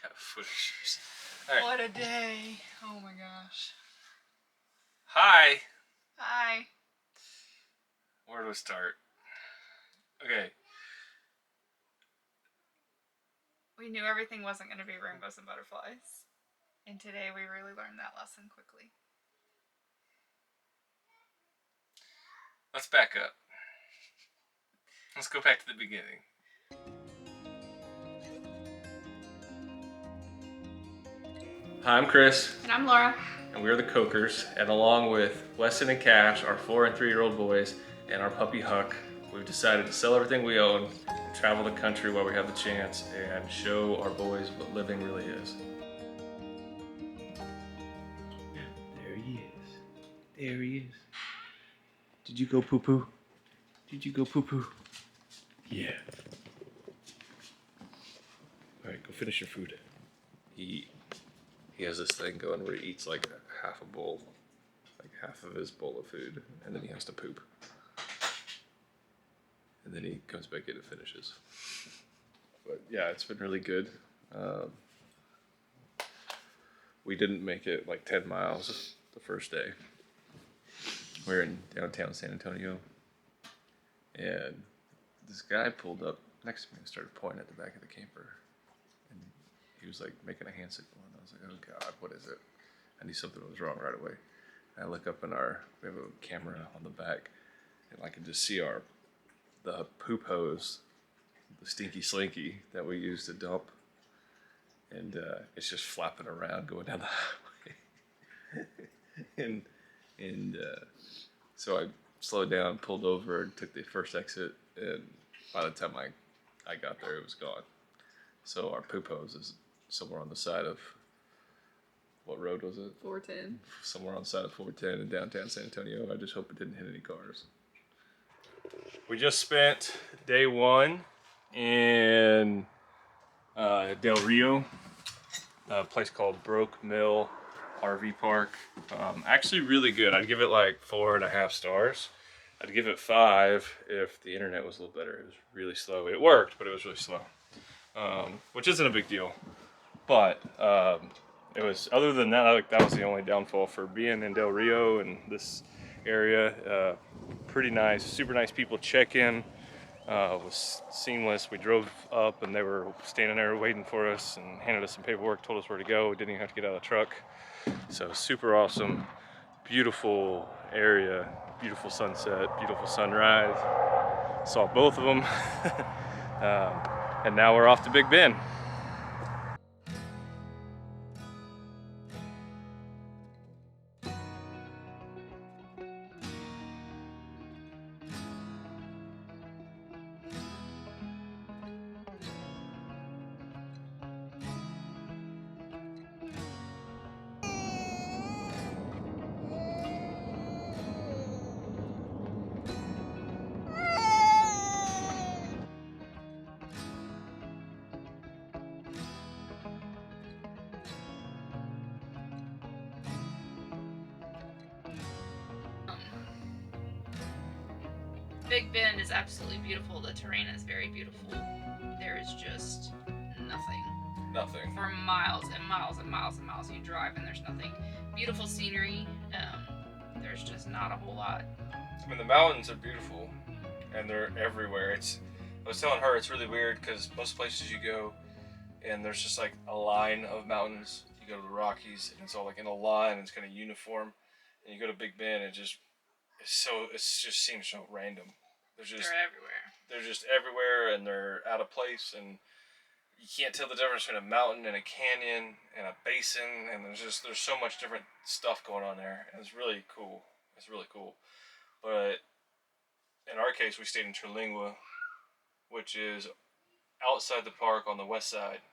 Got foot issues. Right. What a day. Oh my gosh. Hi. Hi. Where do we start? Okay. We knew everything wasn't going to be rainbows and butterflies. And today we really learned that lesson quickly. Let's back up. Let's go back to the beginning. Hi, I'm Chris. And I'm Laura. And we are the Cokers. And along with Weston and Cash, our 4 and 3-year-old boys, and our puppy Huck, we've decided to sell everything we own, and travel the country while we have the chance, and show our boys what living really is. There he is. There he is. Did you go poo-poo? Did you go poo-poo? Yeah. All right, go finish your food. He has this thing going where he eats like half a bowl, like half of his bowl of food, and then he has to poop. And then he comes back in and finishes. But yeah, it's been really good. We didn't make it like 10 miles the first day. We were in downtown San Antonio, and this guy pulled up next to me and started pointing at the back of the camper. And he was like making a hand signal, and I was like, oh God, what is it? I knew something was wrong right away. And I look up in we have a camera on the back, and I can just see the poop hose, the stinky slinky that we use to dump. And it's just flapping around going down the highway. and so I slowed down, pulled over, and took the first exit. And by the time I got there, it was gone. So our poop hose is somewhere on the side of, what road was it? 410. Somewhere on the side of 410 in downtown San Antonio. I just hope it didn't hit any cars. We just spent day one in Del Rio, a place called Broke Mill RV Park. Actually really good. I'd give it like 4.5 stars. I'd give it 5 if the internet was a little better. It was really slow. It worked, but it was really slow, which isn't a big deal. But it was, other than that, that was the only downfall for being in Del Rio and this area. Pretty nice, super nice people. Check-in was seamless. We drove up and they were standing there waiting for us and handed us some paperwork, told us where to go. We didn't even have to get out of the truck. So super awesome, beautiful area, beautiful sunset, beautiful sunrise. Saw both of them. And now we're off to Big Bend. Big Bend is absolutely beautiful. The terrain is very beautiful. There is just nothing. Nothing. For miles and miles and miles and miles you drive and there's nothing. Beautiful scenery. There's just not a whole lot. I mean, the mountains are beautiful and they're everywhere. I was telling her it's really weird because most places you go and there's just like a line of mountains. You go to the Rockies and it's all like in a line and it's kind of uniform. And you go to Big Bend and it just seems so random. They're everywhere. They're just everywhere and they're out of place and you can't tell the difference between a mountain and a canyon and a basin, and there's so much different stuff going on there, and it's really cool. It's really cool. But in our case, we stayed in Terlingua, which is outside the park on the west side.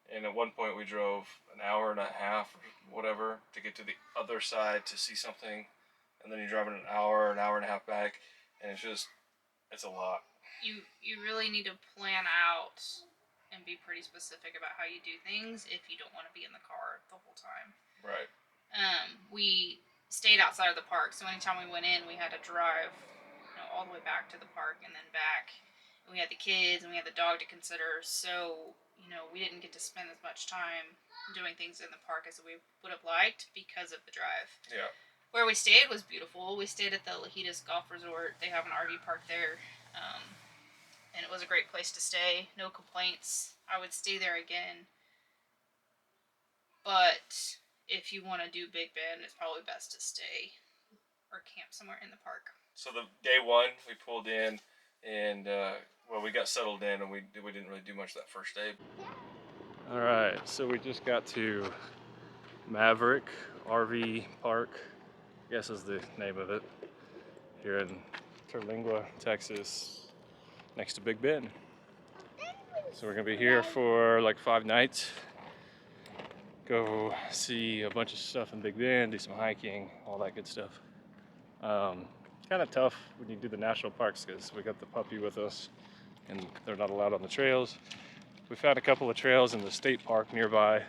And at one point, we drove an hour and a half or whatever to get to the other side to see something, and then you're driving an hour and a half back, and it's a lot. You really need to plan out and be pretty specific about how you do things if you don't want to be in the car the whole time. Right. We stayed outside of the park, so anytime we went in, we had to drive, all the way back to the park and then back. We had the kids and we had the dog to consider, so you know we didn't get to spend as much time doing things in the park as we would have liked because of the drive. Yeah. Where we stayed was beautiful. We stayed at the Lajitas Golf Resort. They have an RV park there, and it was a great place to stay. No complaints. I would stay there again. But if you want to do Big Bend, it's probably best to stay or camp somewhere in the park. So the day one we pulled in, and well, we got settled in, and we didn't really do much that first day. All right, so we just got to Maverick RV Park, I guess is the name of it, here in Terlingua, Texas, next to Big Bend. So we're gonna be here for like 5 nights. Go see a bunch of stuff in Big Bend, do some hiking, all that good stuff. Kind of tough when you do the national parks because we got the puppy with us and they're not allowed on the trails. We found a couple of trails in the state park nearby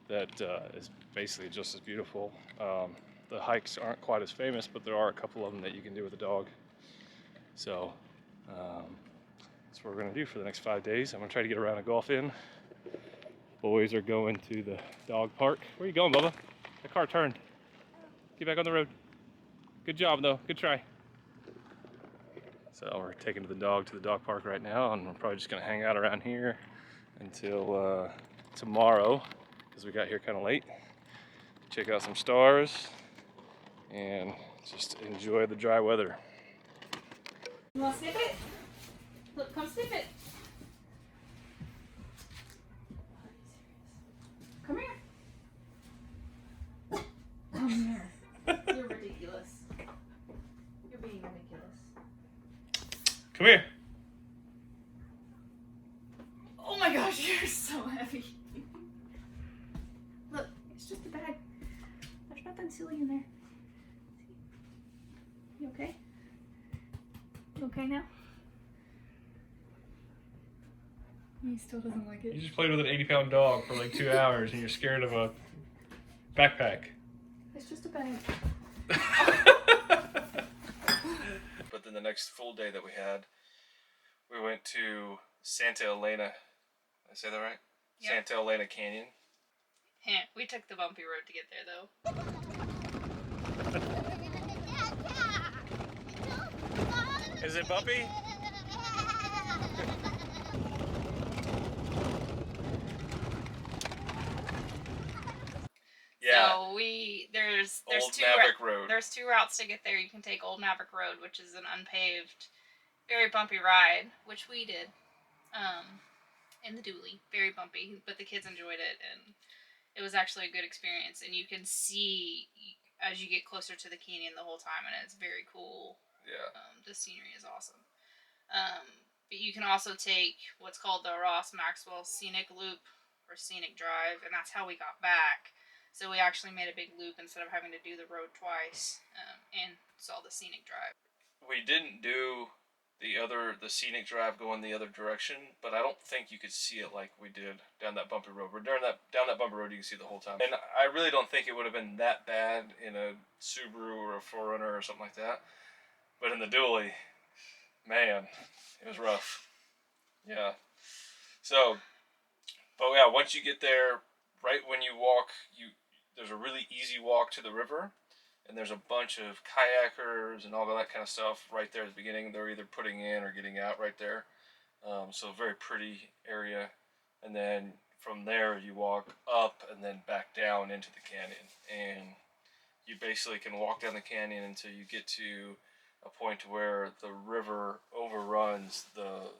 that is basically just as beautiful. The hikes aren't quite as famous, but there are a couple of them that you can do with a dog. So that's what we're gonna do for the next 5 days. I'm gonna try to get around a golf in. Boys are going to the dog park. Where are you going, Bubba? The car turned. Get back on the road. Good job, though. Good try. So we're taking the dog to the dog park right now, and we're probably just gonna hang out around here until tomorrow, because we got here kind of late. Check out some stars and just enjoy the dry weather. You want to sniff it? Look, come sniff it. Come here. Come here. You're ridiculous. You're being ridiculous. Come here. Oh my gosh, you're so heavy. Look, it's just a bag. There's nothing silly in there. You okay? You okay now? He still doesn't like it. You just played with an 80-pound dog for like 2 hours, and you're scared of a backpack. It's just a bag. But then the next full day that we had, we went to Santa Elena. Did I say that right? Yep. Santa Elena Canyon. Yeah, we took the bumpy road to get there though. Is it bumpy? Yeah. So there's Old two Maverick Road. There's 2 routes to get there. You can take Old Maverick Road, which is an unpaved, very bumpy ride, which we did, in the dually, very bumpy, but the kids enjoyed it, and it was actually a good experience. And you can see as you get closer to the canyon the whole time, and it's very cool. Yeah. The scenery is awesome. But you can also take what's called the Ross Maxwell Scenic Loop or Scenic Drive, and that's how we got back. So we actually made a big loop instead of having to do the road twice, and saw the Scenic Drive. We didn't do the Scenic Drive going the other direction, but I don't think you could see it like we did down that bumpy road. We're down that bumpy road, you can see the whole time. And I really don't think it would have been that bad in a Subaru or a 4Runner or something like that. But in the dually, man, it was rough. Yeah. So, but yeah, once you get there, right when you walk, there's a really easy walk to the river, and there's a bunch of kayakers and all that kind of stuff right there at the beginning. They're either putting in or getting out right there. So very pretty area. And then from there you walk up and then back down into the canyon, and you basically can walk down the canyon until you get to a point where the river overruns the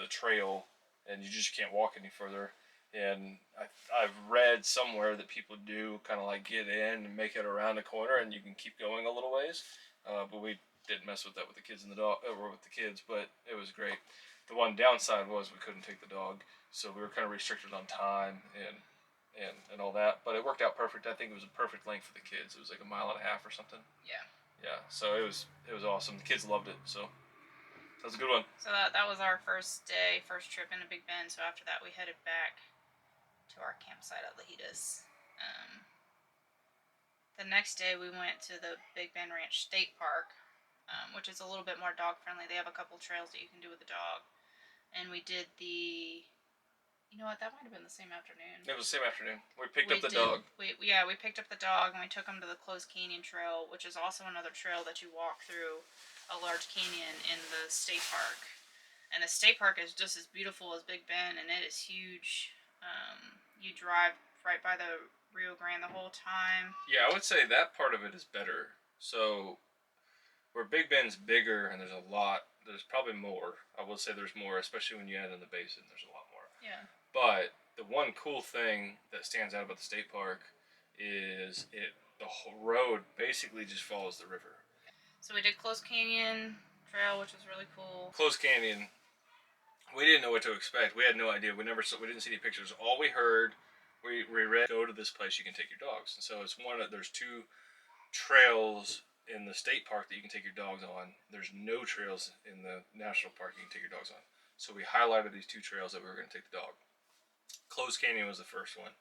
trail, and you just can't walk any further. And I've read somewhere that people do kind of like get in and make it around the corner, and you can keep going a little ways. But we didn't mess with that with the kids and the dog, or with the kids. But it was great. The one downside was we couldn't take the dog, so we were kind of restricted on time and all that. But it worked out perfect. I think it was a perfect length for the kids. It was like 1.5 miles or something. Yeah. Yeah. So it was awesome. The kids loved it. So that was a good one. So that was our first day, first trip into Big Bend. So after that, we headed back to our campsite at Lajitas. The next day, we went to the Big Bend Ranch State Park. which is a little bit more dog friendly. They have a couple trails that you can do with the dog. And we did the, you know what, that might have been the same afternoon. It was the same afternoon. We picked up the dog. We picked up the dog and we took him to the Closed Canyon Trail, which is also another trail that you walk through a large canyon in the state park. And the state park is just as beautiful as Big Bend, and it is huge. You drive right by the Rio Grande the whole time. Yeah, I would say that part of it is better. So, where Big Bend's bigger and there's probably more. I will say there's more, especially when you add in the basin, there's a lot more. Yeah. But the one cool thing that stands out about the state park is the whole road basically just follows the river. So we did Closed Canyon Trail, which was really cool. Closed Canyon, we didn't know what to expect. We had no idea. We didn't see any pictures. All we heard, we read, go to this place, you can take your dogs. And so there's 2 trails in the state park that you can take your dogs on. There's no trails in the national park you can take your dogs on. So we highlighted these 2 trails that we were going to take the dog. Closed Canyon was the first one.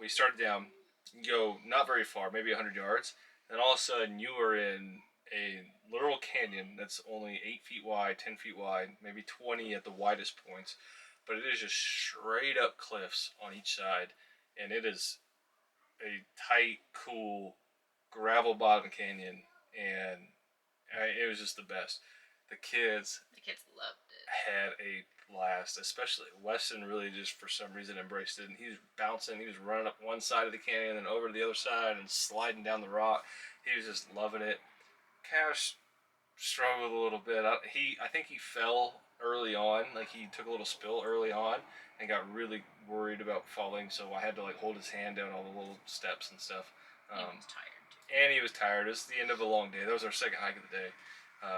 We started down, you go not very far, maybe 100 yards, and all of a sudden you are in a literal canyon that's only 8 feet wide, 10 feet wide, maybe 20 at the widest points, but it is just straight up cliffs on each side, and it is a tight, cool, gravel bottom canyon, and it was just the best. The kids loved it. had a blast, especially Weston really just for some reason embraced it, and he was bouncing, he was running up one side of the canyon and over to the other side and sliding down the rock. He was just loving it. Cash struggled a little bit. I think he fell early on, like he took a little spill early on and got really worried about falling, so I had to like hold his hand down all the little steps and stuff. He was tired too. And he was tired. It was the end of a long day. That was our second hike of the day.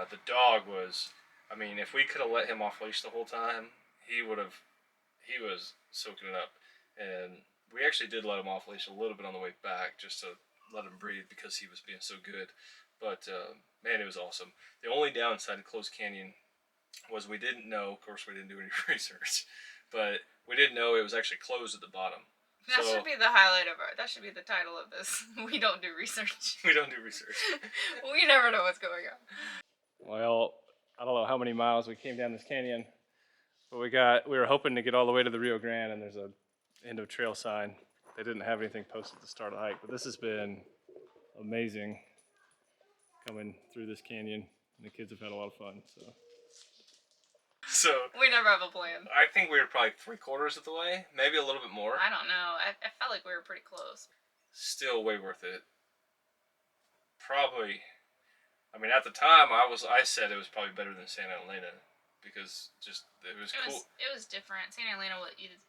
The dog was, I mean, if we could have let him off leash the whole time, he was soaking it up. And we actually did let him off leash a little bit on the way back just to let him breathe because he was being so good. But man, it was awesome. The only downside of Closed Canyon was we didn't know, of course we didn't do any research, but we didn't know it was actually closed at the bottom. That should be the highlight of that should be the title of this. We don't do research. We don't do research. We never know what's going on. Well, I don't know how many miles we came down this canyon, but we were hoping to get all the way to the Rio Grande, and there's a end of trail sign. They didn't have anything posted to start a hike, but this has been amazing coming through this canyon, and the kids have had a lot of fun. So we never have a plan. I think we were probably 3/4 of the way, maybe a little bit more. I don't know. I felt like we were pretty close. Still way worth it. Probably. I mean, at the time, I said it was probably better than Santa Elena because it was cool. It was different. Santa Elena,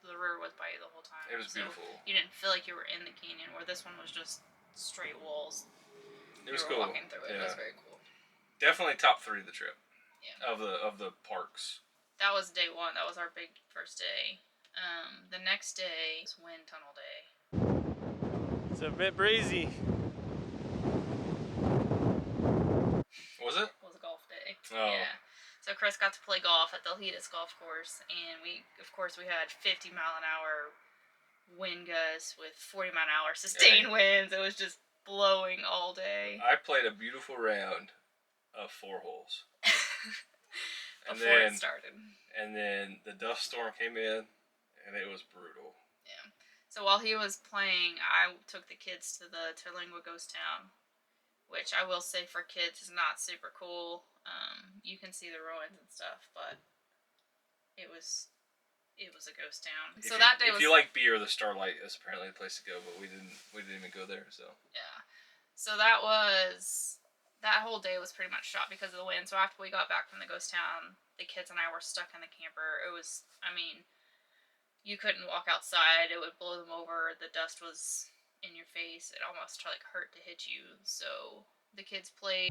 the river was by you the whole time. It was beautiful. You didn't feel like you were in the canyon, where this one was just straight walls. It was cool. Walking through it. It was very cool. Definitely top 3 of the trip. Yeah. Of the parks. That was day 1. That was our big first day. The next day was Wind Tunnel Day. It's a bit breezy. Was it? It was a golf day. Oh. Yeah. So Chris got to play golf at the Alhedas golf course, and we had 50-mile-an-hour wind gusts with 40-mile-an-hour sustained winds. It was just blowing all day. I played a beautiful round of 4 holes. Before it started. And then the dust storm came in, and it was brutal. Yeah. So while he was playing, I took the kids to the Terlingua Ghost Town, which I will say for kids is not super cool. You can see the ruins and stuff, but it was a ghost town. If you like beer, the Starlight is apparently the place to go, but we didn't even go there. So yeah. So that whole day was pretty much shot because of the wind. So after we got back from the ghost town, the kids and I were stuck in the camper. You couldn't walk outside. It would blow them over. The dust was in your face. It almost hurt to hit you. So the kids played.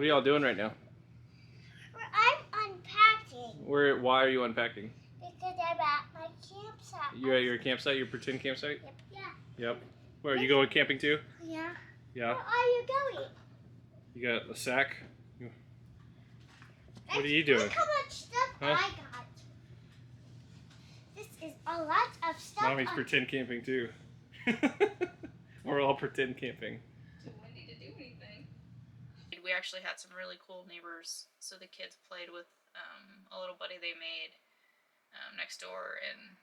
what are y'all doing right now? I'm unpacking. Why are you unpacking? Because I'm at my campsite. You're at your campsite, your pretend campsite? Yep. Yeah. Yep. Where, are you going camping too? Yeah. Yeah. Where are you going? You got a sack? What are you doing? Look how much stuff Huh? I got. This is a lot of stuff. Mommy's pretend camping too. We're all pretend camping. Too windy to do anything. We actually had some really cool neighbors, so the kids played with a little buddy they made next door and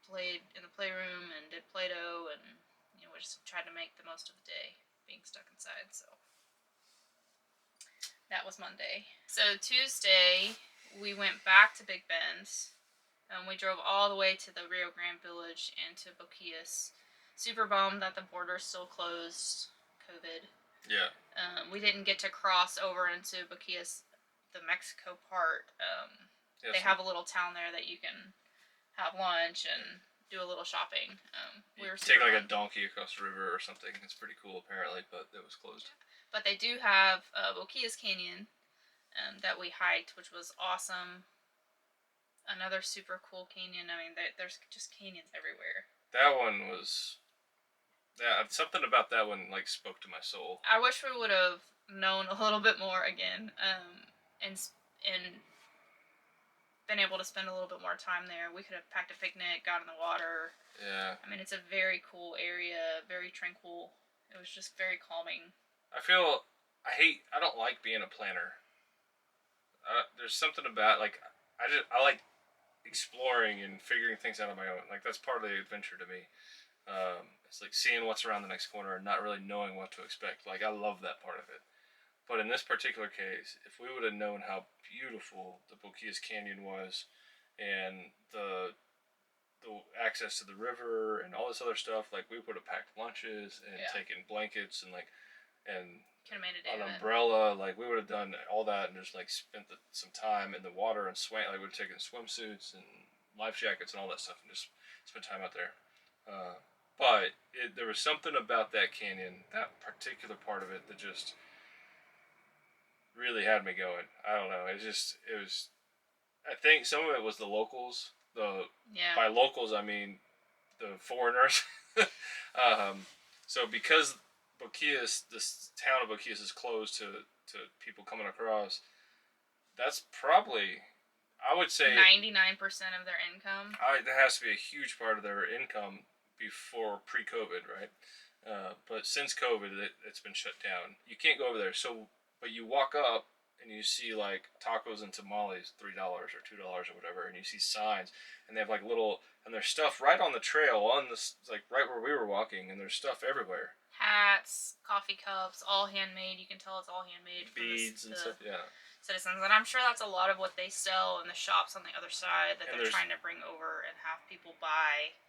played in the playroom and did Play-Doh, and we just tried to make the most of the day being stuck inside. So that was Monday. So Tuesday we went back to Big Bend. We drove all the way to the Rio Grande Village and to Boquillas. Super bummed that the border's still closed, COVID. Yeah. We didn't get to cross over into Boquillas, the Mexico part. Yeah, they so have a little town there that you can have lunch and do a little shopping. We were take like a bummed. donkey across the river or something. It's pretty cool apparently, but it was closed. But they do have Boquillas Canyon that we hiked, which was awesome. Another super cool canyon. I mean, there's just canyons everywhere. That one was... Yeah, something about that one like spoke to my soul. I wish we would have known a little bit more again, and been able to spend a little bit more time there. We could have packed a picnic, got in the water. Yeah. I mean, it's a very cool area, very tranquil. It was just very calming. I don't like being a planner. There's something about like I like exploring and figuring things out on my own. Like that's part of the adventure to me. It's like seeing what's around the next corner and not really knowing what to expect. Like I love that part of it. But in this particular case, if we would have known how beautiful the Boquillas Canyon was, and the access to the river and all this other stuff, like we would have packed lunches and taken blankets and Could have made a day an of it. umbrella. Like we would have done all that and just like spent some time in the water and swam. Like we would have taken swimsuits and life jackets and all that stuff and just spent time out there. But there was something about that canyon, that particular part of it, that just really had me going. I don't know. It was. I think some of it was the locals. By locals, I mean the foreigners. So because Boquillas, this town of Boquillas is closed to people coming across, that's probably, I would say, 99% of their income. That has to be a huge part of their income before pre-COVID, right? But since COVID, it's been shut down. You can't go over there. So, but you walk up and you see like tacos and tamales, $3 or $2 or whatever, and you see signs, and they have like and there's stuff right on the trail, like right where we were walking, and there's stuff everywhere. Hats, coffee cups, all handmade. You can tell it's all handmade. Beads and stuff, yeah. Citizens, and I'm sure that's a lot of what they sell in the shops on the other side that they're trying to bring over and have people buy.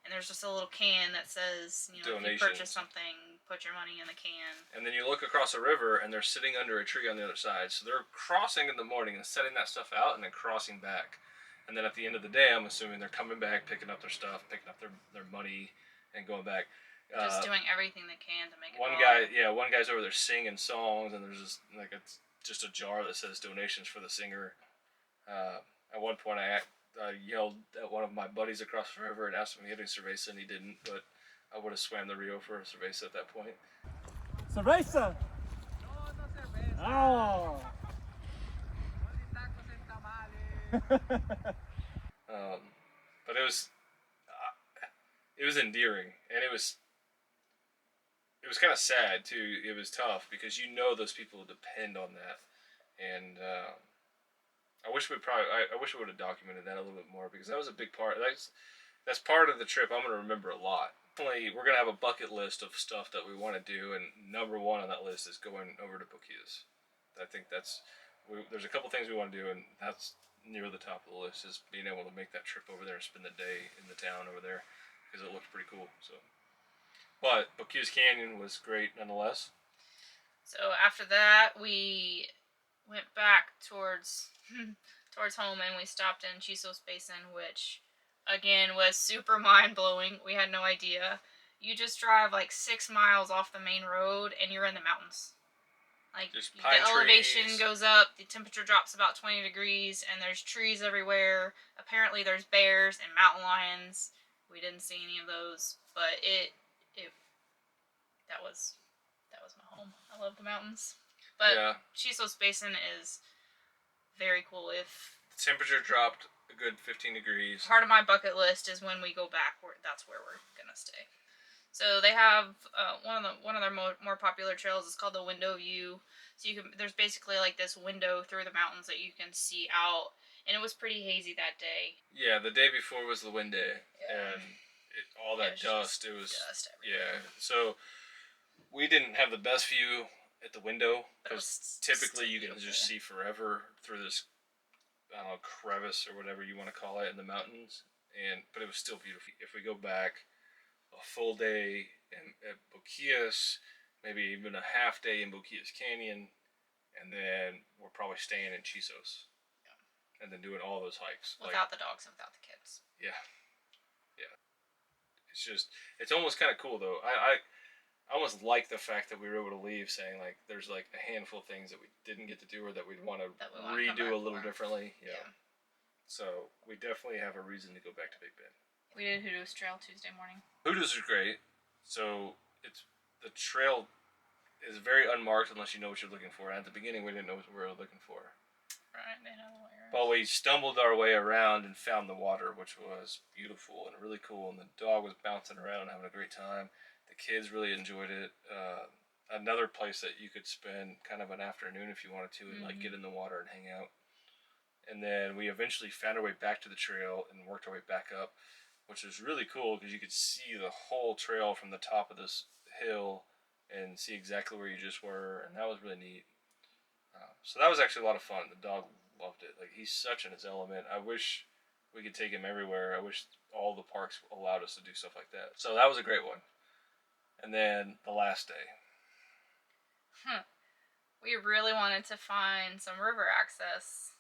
And there's just a little can that says, if you purchase something, put your money in the can. And then you look across a river, and they're sitting under a tree on the other side. So they're crossing in the morning and setting that stuff out, and then crossing back. And then at the end of the day, I'm assuming they're coming back, picking up their stuff, picking up their money, and going back. Just doing everything they can to make it. One guy's over there singing songs, and there's just a jar that says donations for the singer. At one point, I yelled at one of my buddies across the river and asked him if he had any cerveza, and he didn't, but I would have swam the Rio for a cerveza at that point. Cerveza? Oh! But it was endearing, and it was kind of sad too. It was tough because those people depend on that, and I wish we would have documented that a little bit more, because that was a big part. That's part of the trip I'm going to remember a lot. Definitely, we're going to have a bucket list of stuff that we want to do, and number one on that list is going over to Boquillas. I think there's a couple things we want to do, and that's near the top of the list, is being able to make that trip over there and spend the day in the town over there, because it looked pretty cool. So, but Boquillas Canyon was great nonetheless. So after that, we went back towards home, and we stopped in Chisos Basin, which again was super mind-blowing. We had no idea. You just drive like 6 miles off the main road and you're in the mountains. Like the elevation goes up, the temperature drops about 20 degrees, and there's trees everywhere. Apparently there's bears and mountain lions. We didn't see any of those, but that was my home. I love the mountains. But Chisos Basin is very cool. If The temperature dropped a good 15 degrees. part of my bucket list is when we go back, that's where we're gonna stay. So they have one of their more popular trails is called the Window View. So there's basically like this window through the mountains that you can see out, and it was pretty hazy that day. Yeah, the day before was the wind day, Yeah. and all that dust. It was dust everywhere. yeah. So we didn't have the best view at the window But it because was typically still you can just beautiful. see forever through this, I don't know, crevice or whatever you want to call it in the mountains, but it was still beautiful. If we go back a full day at Boquillas, maybe even a half day in Boquillas Canyon, and then we're probably staying in Chisos, and then doing all those hikes Without the dogs and without the kids. yeah. It's almost kind of cool though. I almost like the fact that we were able to leave saying like there's like a handful of things that we didn't get to do or that we'd want to That we wanna come redo back a little for. differently. Yeah. So we definitely have a reason to go back to Big Bend. We did Hooters Trail Tuesday morning. Hooters is great. So the trail is very unmarked unless you know what you're looking for. And at the beginning we didn't know what we were looking for. Right, they know the way around. But we stumbled our way around and found the water, which was beautiful and really cool. And the dog was bouncing around and having a great time. The kids really enjoyed it. Another place that you could spend kind of an afternoon if you wanted to and like get in the water and hang out. And then we eventually found our way back to the trail and worked our way back up, which was really cool because you could see the whole trail from the top of this hill and see exactly where you just were. And that was really neat. So that was actually a lot of fun. The dog loved it. Like he's such in his element. I wish we could take him everywhere. I wish all the parks allowed us to do stuff like that. So that was a great one. And then the last day. We really wanted to find some river access.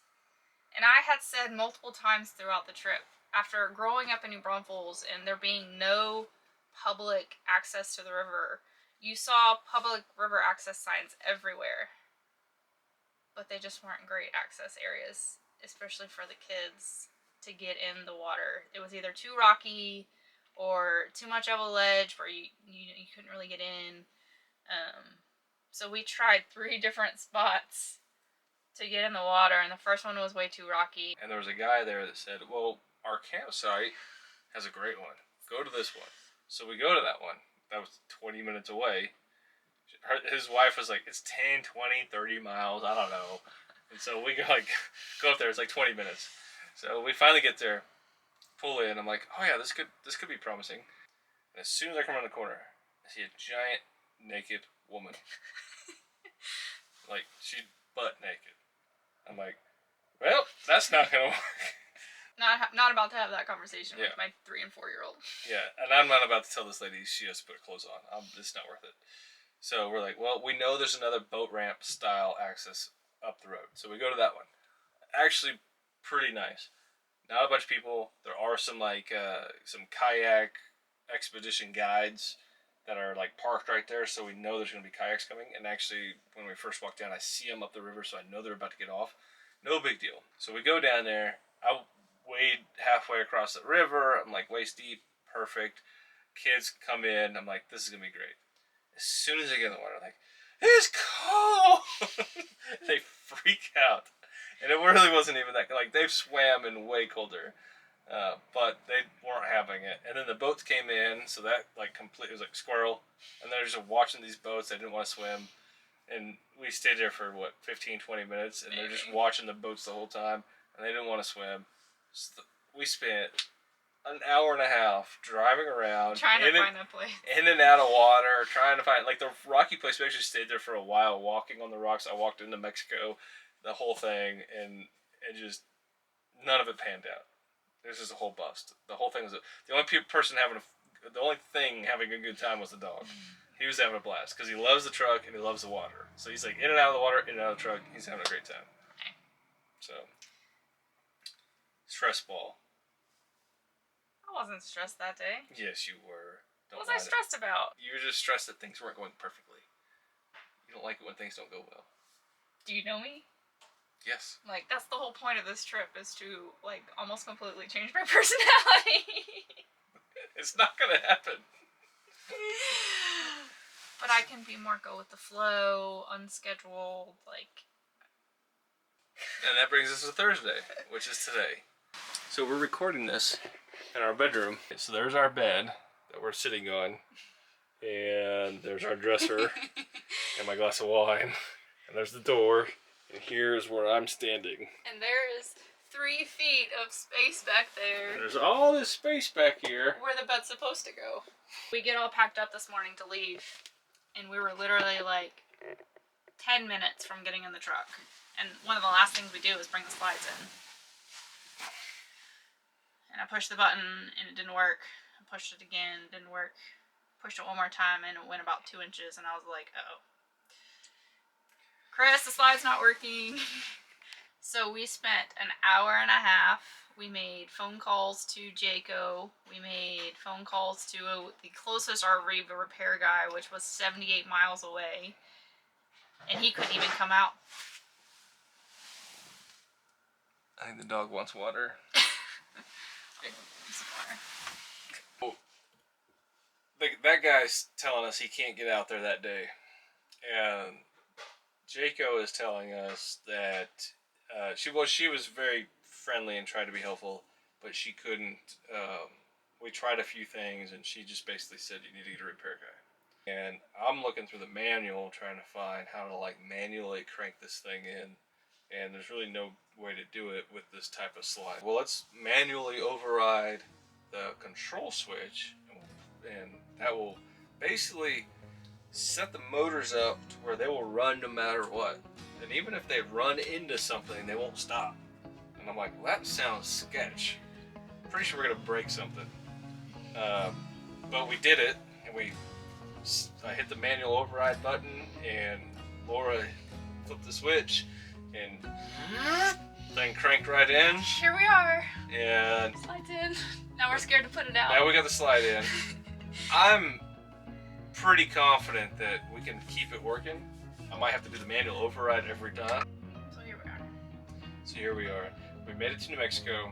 And I had said multiple times throughout the trip, after growing up in New Braunfels and there being no public access to the river, you saw public river access signs everywhere. But they just weren't great access areas, especially for the kids to get in the water. It was either too rocky or too much of a ledge where you couldn't really get in. So we tried 3 different spots to get in the water, and the first one was way too rocky. And there was a guy there that said, well, our campsite has a great one. Go to this one. So we go to that one. That was 20 minutes away. His wife was like, it's 10, 20, 30 miles. I don't know. And so we go up there. It's like 20 minutes. So we finally get there, pull in. I'm like, oh yeah, this could be promising. And as soon as I come around the corner, I see a giant naked woman. Like, she's butt naked. I'm like, well, that's not gonna work. Not about to have that conversation Yeah. with my 3 and 4-year-old. Yeah, and I'm not about to tell this lady she has to put her clothes on. It's not worth it. So we're like, well, we know there's another boat ramp style access up the road. So we go to that one. Actually, pretty nice. Not a bunch of people. There are some some kayak expedition guides that are like parked right there, so we know there's going to be kayaks coming. And actually, when we first walked down, I see them up the river, so I know they're about to get off. No big deal. So we go down there. I wade halfway across the river. I'm like waist deep, perfect. Kids come in. I'm like, this is going to be great. As soon as they get in the water, I'm like, it's cold! They freak out. And it really wasn't even that, like, they've swam in way colder. But they weren't having it. And then the boats came in, so that, like, it was like squirrel. And they're just watching these boats. They didn't want to swim. And we stayed there for, 15, 20 minutes. And they're just watching the boats the whole time. And they didn't want to swim. So we spent an hour and a half driving around. Trying to find that place. In and out of water, trying to find, like, the rocky place. We actually stayed there for a while, walking on the rocks. I walked into Mexico, the whole thing, and just, none of it panned out. It was just a whole bust. The whole thing was, the only thing having a good time was the dog. He was having a blast, because he loves the truck and he loves the water. So he's like, in and out of the water, in and out of the truck, he's having a great time. So, stress ball. I wasn't stressed that day. Yes, you were. What was I stressed about? You were just stressed that things weren't going perfectly. You don't like it when things don't go well. Do you know me? Yes. Like, that's the whole point of this trip, is to, like, almost completely change my personality. It's not gonna happen. But I can be more go with the flow, unscheduled, like, And that brings us to Thursday, which is today. So we're recording this in our bedroom. So there's our bed that we're sitting on. And there's our dresser and my glass of wine. And there's the door. And here's where I'm standing. And there is 3 feet of space back there. And there's all this space back here. Where the bed's supposed to go. We get all packed up this morning to leave. And we were literally like 10 minutes from getting in the truck. And one of the last things we do is bring the slides in. And I pushed the button and it didn't work. I pushed it again, didn't work. Pushed it one more time and it went about 2 inches and I was like, uh-oh. Chris, the slide's not working. So we spent an hour and a half. We made phone calls to Jayco. We made phone calls to the closest RV repair guy, which was 78 miles away. And he couldn't even come out. I think the dog wants water. Oh, that guy's telling us he can't get out there that day. And Jayco is telling us that she was very friendly and tried to be helpful, but she couldn't. We tried a few things, and she just basically said you need to get a repair guy. And I'm looking through the manual trying to find how to like manually crank this thing in, and there's really no way to do it with this type of slide. Well, let's manually override the control switch, and that will basically set the motors up to where they will run no matter what. And even if they run into something, they won't stop. And I'm like, well, that sounds sketch. Pretty sure we're gonna break something. But we did it, and I hit the manual override button, and Laura flipped the switch, and thing cranked right in. Here we are. And Slides in. Now we're scared to put it out. now we got the slide in. I'm pretty confident that we can keep it working. I might have to do the manual override every time. So here we are. So here we are. We made it to New Mexico,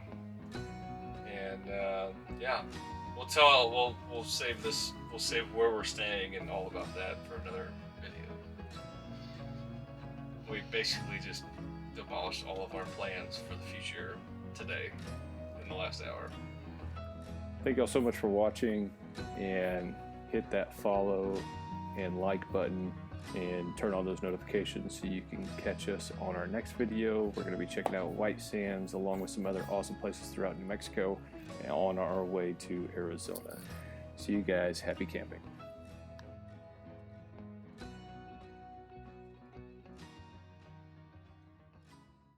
and yeah, we'll save this. We'll save where we're staying and all about that for another video. We basically just demolished all of our plans for the future today in the last hour. Thank y'all so much for watching, and hit that follow and like button and turn on those notifications so you can catch us on our next video. We're going to be checking out White Sands along with some other awesome places throughout New Mexico and on our way to Arizona. See you guys. Happy camping.